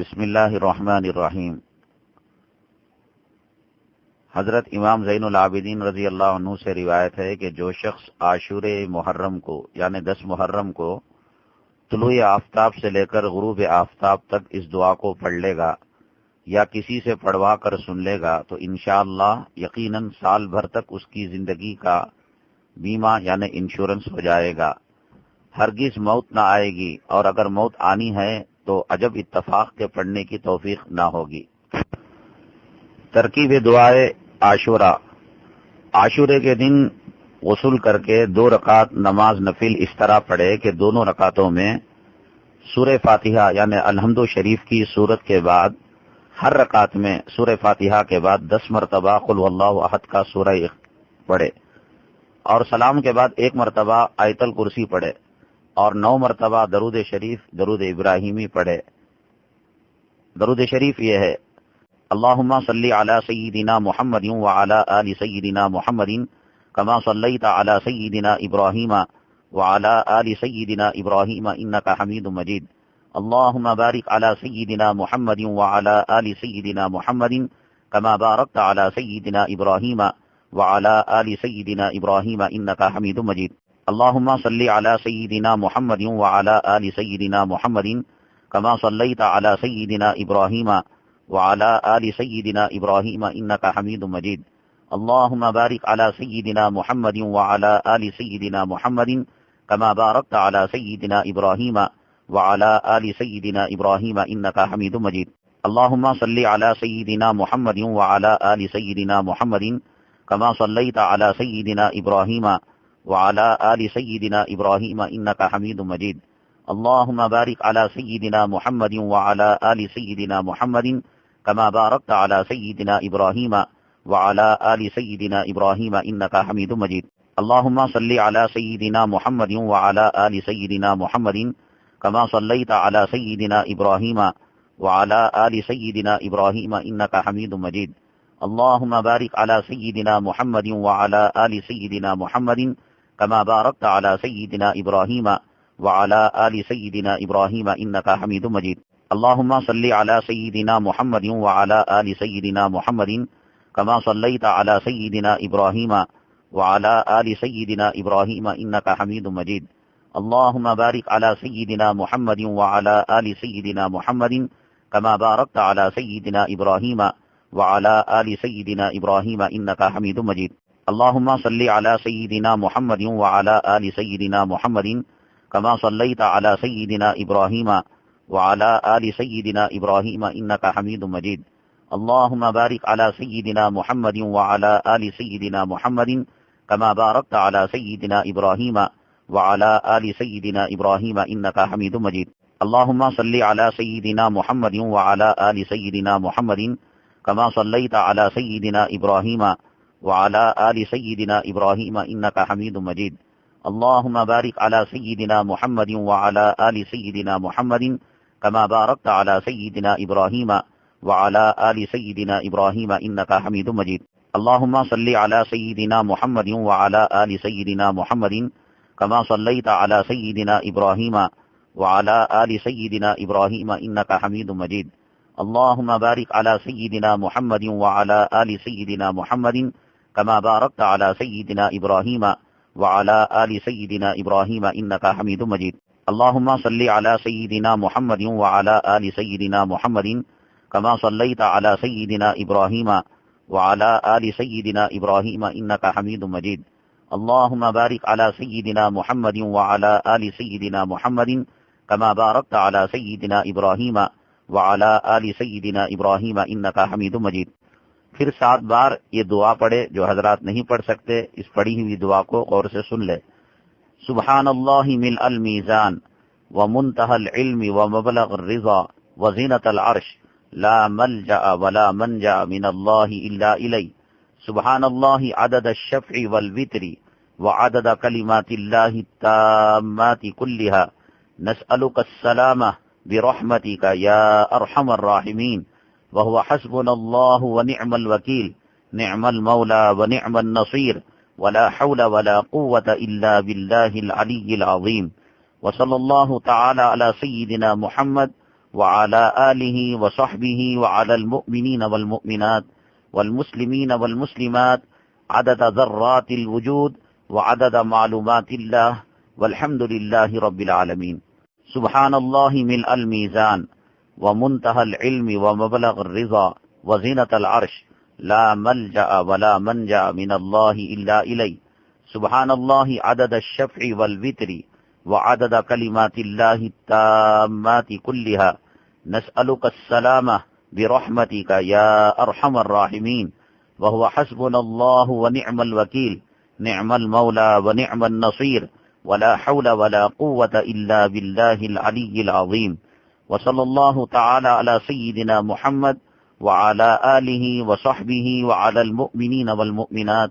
بسم اللہ الرحمن الرحیم۔ حضرت امام زین العابدین رضی اللہ عنہ سے روایت ہے کہ جو شخص عاشورے محرم کو یعنی 10 محرم کو طلوع آفتاب سے لے کر غروب آفتاب تک اس دعا کو پڑھ لے گا یا کسی سے پڑھوا کر سن لے گا تو انشاءاللہ یقیناً سال بھر تک اس کی زندگی کا بیمہ یعنی انشورنس ہو جائے گا، ہرگز موت نہ آئے گی، اور اگر موت آنی ہے تو عجب اتفاق کے پڑھنے کی توفیق نہ ہوگی۔ ترکیب دعائے عاشورہ۔ عاشورے کے دن غسل کر کے 2 رکعت نماز نفل اس طرح پڑھے کہ دونوں رکعتوں میں سورہ فاتحہ یعنی الحمد شریف کی سورت کے بعد ہر رکعت میں سورہ فاتحہ کے بعد 10 مرتبہ قل هو اللہ احد کا سورہ پڑھے، اور سلام کے بعد 1 مرتبہ آیت الکرسی پڑھے، اور 9 مرتبہ درود شریف درود ابراہیمی پڑھے۔ درود شریف یہ ہے: اللہم صلی علی سیدنا محمد وعلی آل سیدنا محمد کما صلیت علی سیدنا ابراہیم وعلی آل سیدنا ابراہیم انکا حمید مجید۔ اللہم بارک علی سیدنا محمد وعلی آل سیدنا محمد کما بارکت علی سیدنا ابراہیم وعلی آل سیدنا ابراہیم انکا حمید مجید۔ اللہم صلی علی سیدنا محمد وعلی آل سیدنا محمد کما صلیت علی سیدنا ابراہیم وعلی آل سیدنا ابراہیم انکا حمید مجید۔ اللہم بارک علی سیدنا محمد وعلی آل سیدنا محمد کما بارکت علی سیدنا ابراہیم وعلی آل سیدنا ابراہیم انکا حمید مجید۔ اللہم صلی علی سیدنا محمد وعلی آل سیدنا محمد کما صلیت علی سیدنا ابراہیم وعلی آل سیدنا ابراہیم انکا حمید مجید۔ اللہم بارک علی سیدنا محمد وعلی آل سیدنا محمد کما بارکت علی سیدنا ابراہیم وعلی آل سیدنا ابراہیم انکا حمید مجید۔ اللہم صلی علی سیدنا محمد وعلی آل سیدنا محمد کما صلیت علی سیدنا ابراہیم وعلی آل سیدنا ابراہیم انکا حمید مجید۔ اللہم بارک علی سیدنا محمد وعلی آل سیدنا محمد کما بارکت علی سیدنا ابراہیم وعلی آل سیدنا ابراہیم انکا حمید مجید۔ اللہم صلی علی سیدنا محمد وعلی آل سیدنا محمد کما صلیت علی سیدنا ابراہیم وعلی آل سیدنا ابراہیم انکا حمید مجید۔ اللہم بارک علی سیدنا محمد وعلی آل سیدنا محمد کما بارکت علی سیدنا ابراہیم وعلی آل سیدنا ابراہیم انکا حمید مجید۔ اللہم صلی علی سیدنا محمد وعلی آل سیدنا محمد کما صلیت علی سیدنا ابراہیم وعلی آل سیدنا ابراہیم انکا حمید مجید۔ اللہم بارک علی سیدنا محمد وعلی آل سیدنا محمد کما بارکت علی سیدنا ابراہیم وعلی آل سیدنا ابراہیم انکا حمید مجید۔ اللہم صلی علی سیدنا محمد وعلی آل سیدنا محمد کما صلیت علی سیدنا ابراہیم وعلی آل سیدنا ابراہیم انکا حمید مجید۔ اللہم بارک علی سیدنا محمد وعلی آل سیدنا محمد کما بارکت علی سیدنا ابراہیم وعلی آل سیدنا ابراہیم انکا حمید مجید۔ اللہم صلی علی سیدنا محمد وعلی آل سیدنا محمد کما صلیت علی سیدنا ابراہیم وعلی آل سیدنا ابراہیم انکا حمید مجید۔ اللہم بارک علی سیدنا محمد وعلی آل سیدنا محمد کما بارکت علی سیدنا ابراہیم وعلی آل سیدنا ابراہیم انکا حمید مجید۔ اللہم صلی علی سیدنا محمد وعلی آل سیدنا محمد کما صلیت علی سیدنا ابراہیم وعلی آل سیدنا ابراہیم انکا حمید مجید۔ اللہم بارک علی سیدنا محمد وعلی آل سیدنا محمد کما بارکت علی سیدنا ابراہیم وعلی آل سیدنا ابراہیم انکا حمید مجید۔ پھر 7 بار یہ دعا پڑھے۔ جو حضرات نہیں پڑھ سکتے اس پڑھی ہوئی دعا کو غور سے سن لے۔ سبحان اللہ ملء المیزان ومنتہى العلم ومبلغ الرضا وزینة العرش لا ملجأ ولا منجأ من اللہ الا الی۔ سبحان اللہ عدد الشفع والوتر وعدد کلمات اللہ التامات کلها نسألک السلامة برحمتک یا ارحم الراحمین وهو حسبنا اللہ ونعم الوکیل نعم المولى ونعم النصیر ولا حول ولا قوة الا باللہ العلی العظیم۔ وصلی اللہ تعالی علی سیدنا محمد وعلى آله وصحبه وعلى المؤمنين والمؤمنات والمسلمين والمسلمات عدد ذرات الوجود وعدد معلومات الله والحمد لله رب العالمين. سبحان الله ملء الميزان ومنتهى العلم ومبلغ الرضا وزنة العرش لا ملجأ ولا منجأ من الله إلا إليه. سبحان الله عدد الشفع والوتر وعدد كلمات الله التامات كلها. نسألك السلامة برحمتك يا أرحم الراحمين. وهو حسبنا الله ونعم الوكيل، نعم المولى ونعم النصير، ولا حول ولا قوة إلا بالله العلي العظيم. وصلى الله تعالى على سيدنا محمد وعلى آله وصحبه وعلى المؤمنين والمؤمنات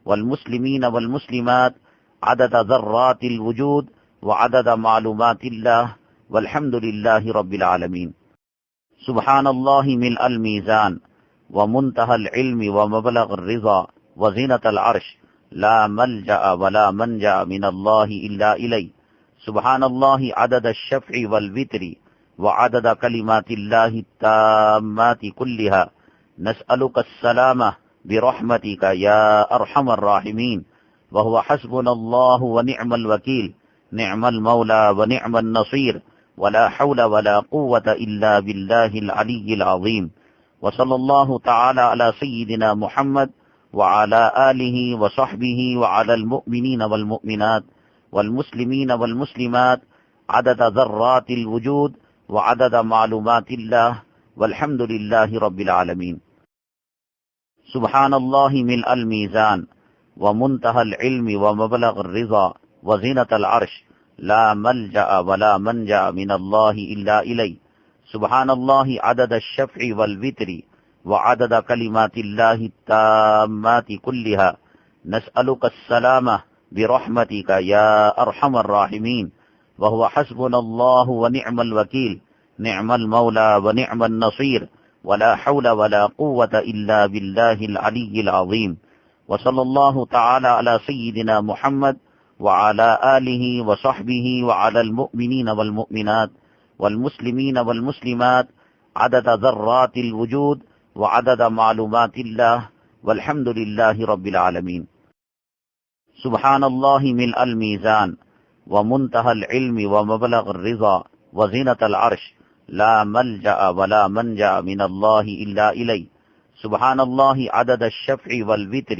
والمسلمين والمسلمات عدد ذرات الوجود وعدد معلومات الله والحمد لله رب العالمين. سبحان الله ملء الميزان ومنتهى العلم ومبلغ الرضا وزنة العرش لا ملجأ ولا منجأ من الله إلا إليه. سبحان الله عدد الشفع والوتر وعدد كلمات الله التامات كلها. نسألك السلامة برحمتك يا أرحم الراحمين. وهو حسبنا الله ونعم الوكيل، نعم المولى ونعم النصير، ولا حول ولا قوة إلا بالله العلي العظيم. وصلى الله تعالى على سيدنا محمد وعلى آله وصحبه وعلى المؤمنين والمؤمنات والمسلمين والمسلمات عدد ذرات الوجود وعدد معلومات الله والحمد لله رب العالمين. سبحان الله ملء الميزان ومنتهى العلم ومبلغ الرضا وزنة العرش لا ملجأ ولا منجأ من الله إلا إليه. سبحان الله عدد الشفع والوتر وعدد كلمات الله التامات كلها. نسألك السلامة برحمتك يا أرحم الراحمين. وهو حسبنا الله ونعم الوكيل، نعم المولى ونعم النصير، ولا حول ولا قوة إلا بالله العلي العظيم. وصلى الله تعالى على سيدنا محمد وعلى آله وصحبه وعلى المؤمنين والمؤمنات والمسلمين والمسلمات عدد ذرات الوجود وعدد معلومات الله والحمد لله رب العالمين. سبحان الله ملء الميزان ومنتهى العلم ومبلغ الرضا وزنة العرش لا ملجأ ولا منجأ من الله إلا إليه. سبحان الله عدد الشفع والوتر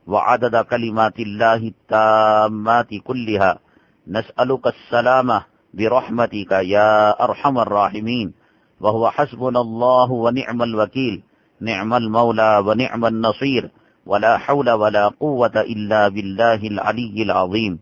وعدد كلمات الله التامات كلها. نسألك السلامة برحمتك يا أرحم الراحمين. وهو حسبنا الله ونعم الوكيل، نعم المولى ونعم النصير، ولا حول ولا قوة إلا بالله العلي العظيم.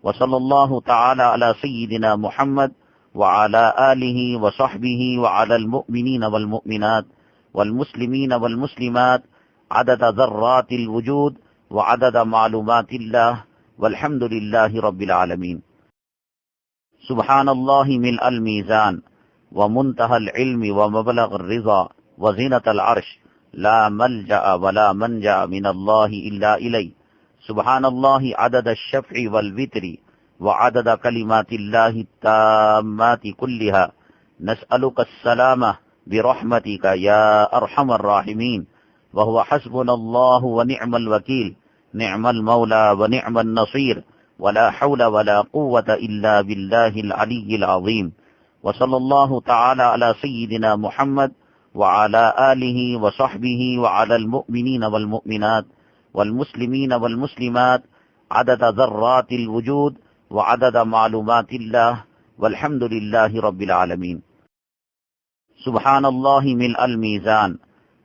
وصلى الله تعالى على سيدنا محمد وعلى آله وصحبه وعلى المؤمنين والمؤمنات والمسلمين والمسلمات عدد ذرات الوجود وعدد معلومات الله والحمد لله رب العالمين. سبحان الله ملء الميزان ومنتهى العلم ومبلغ الرضا وزنة العرش لا ملجأ ولا منجأ من الله إلا إليه. سبحان الله عدد الشفع والوتر وعدد كلمات الله التامات كلها. نسألك السلامة برحمتك يا أرحم الراحمين. وهو حسبنا الله ونعم الوكيل، نعم المولى ونعم النصير، ولا حول ولا قوة إلا بالله العلي العظيم. وصلى الله تعالى على سيدنا محمد وعلى آله وصحبه وعلى المؤمنين والمؤمنات والمسلمين والمسلمات عدد ذرات الوجود وعدد معلومات الله والحمد لله رب العالمين. سبحان الله ملء الميزان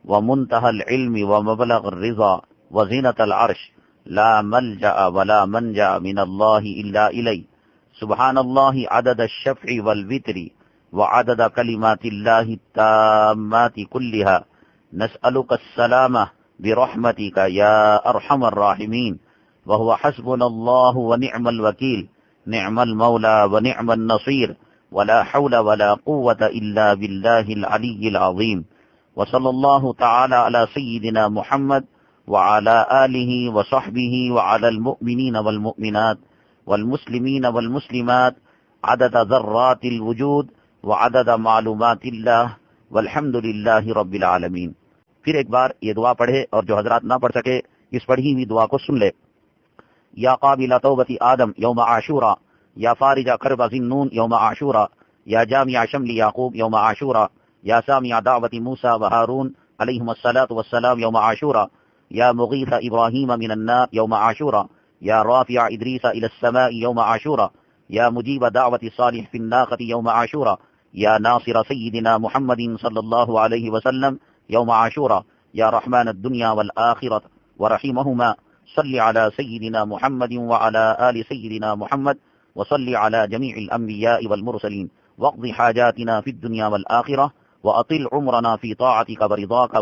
ومنتهى العلم ومبلغ الرضا وزنة العرش لا ملجأ ولا منجأ من الله إلا إليه. سبحان الله عدد الشفع والوتر وعدد كلمات الله التامات كلها. نسألك السلامة برحمتك يا أرحم الراحمين. وهو حسبنا الله ونعم الوكيل، نعم المولى ونعم النصير، ولا حول ولا قوة إلا بالله العلي العظيم. وصلى الله تعالى على سيدنا محمد وعلى آله وصحبه وعلى المؤمنين والمؤمنات والمسلمين والمسلمات عدد ذرات الوجود وعدد معلومات اللہ والحمد للہ رب العالمین۔ پھر ایک بار یہ دعا پڑھے اور جو حضرات نہ پڑھ سکے اس پڑھی ہوئی دعا کو سن لے۔ یا قابل توبۃ آدم یوم عاشورا، یا فارج کرب ذنون یوم عاشورا، یا جامع شمل یعقوب یوم عاشورا، یا سامع دعوت موسیٰ و ہارون علیہم الصلاۃ والسلام یوم عاشورا، یا مغیث ابراہیم من النار یوم عاشورا، یا رافع ادریس الى السماء یوم عاشورا، یا مجیب دعوت صالح فی الناقۃ یوم عاشورا، یا ناصر سیدنا محمد صلی اللہ علیہ وسلم یوم عاشورا، یا رحمن الدنیا والآخرۃ ورحیمہما صلی علی سیدنا محمد وعلی آل سیدنا محمد وصلی علی جمیع الانبیاء والمرسلین واقض حاجاتنا فی الدنیا والآخرہ واطل عمرنا فی طاعتک ورضاک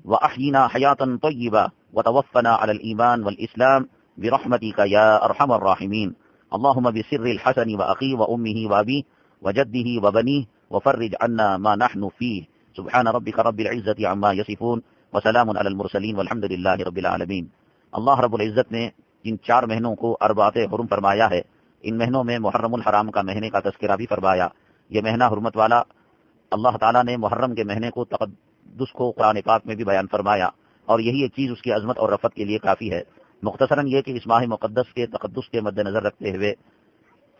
وأحینا حیاتا طیبہ وتوفنا علی الایمان والاسلام برحمتک یا ارحم الراحمین۔ اللهم بسر الحسن وأخيه وأمه وأبيه وجده وبنيه وفرج عنا ما نحن فيه سبحان ربك رب العزة عما يصفون وسلام على المرسلين والحمد لله رب العالمين۔ اللہ رب العزت نے جن 4 مہینوں کو اربعۃ حرم فرمایا ہے، ان مہینوں میں محرم الحرام کا مہینے کا تذکرہ بھی فرمایا۔ یہ مہینہ حرمت والا، اللہ تعالیٰ نے محرم کے مہینے کو تقدس کو قرآن پاک میں بھی بیان فرمایا، اور یہی ایک چیز اس کی عظمت اور رفعت کے لیے کافی ہے۔ مختصراً یہ کہ اس ماہ مقدس کے تقدس کے مد نظر رکھتے ہوئے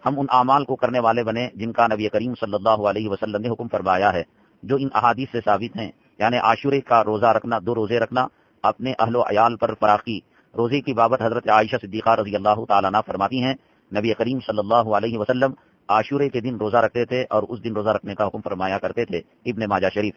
ہم ان اعمال کو کرنے والے بنے جن کا نبی کریم صلی اللہ علیہ وسلم نے حکم فرمایا ہے، جو ان احادیث سے ثابت ہیں، یعنی عاشورے کا روزہ رکھنا، 2 روزے رکھنا، اپنے اہل و عیال پر فراخی۔ روزے کی بابت حضرت عائشہ صدیقہ رضی اللہ تعالیٰ عنہ فرماتی ہیں، نبی کریم صلی اللہ علیہ وسلم عاشورے کے دن روزہ رکھتے تھے اور اس دن روزہ رکھنے کا حکم فرمایا کرتے تھے، ابن ماجہ شریف۔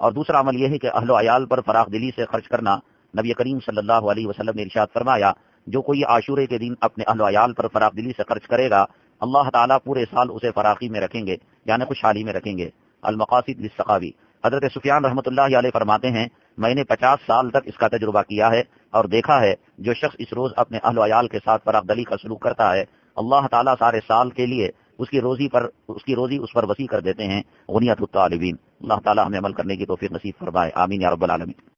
اور دوسرا عمل یہ ہے کہ اہل و عیال پر فراخ دلی سے خرچ کرنا۔ نبی کریم صلی اللہ علیہ وسلم نے ارشاد فرمایا، جو کوئی عاشورے کے دن اپنے اہل و عیال پر فراخ دلی سے خرچ کرے گا، اللہ تعالیٰ پورے سال اسے فراخی میں رکھیں گے، یعنی خوشحالی میں رکھیں گے۔ المقاصد للسخاوی، حضرت سفیان رحمۃ اللہ علیہ فرماتے ہیں، میں نے 50 سال تک اس کا تجربہ کیا ہے اور دیکھا ہے، جو شخص اس روز اپنے اہل و عیال کے ساتھ فراخ دلی کا سلوک کرتا ہے، اللہ تعالیٰ سارے سال کے لیے اس کی روزی اس پر وسیع کر دیتے ہیں۔ غنیت الطالبین، اللہ تعالیٰ ہمیں عمل کرنے کی توفیق نصیب فرمائے، آمین یا رب العالمین۔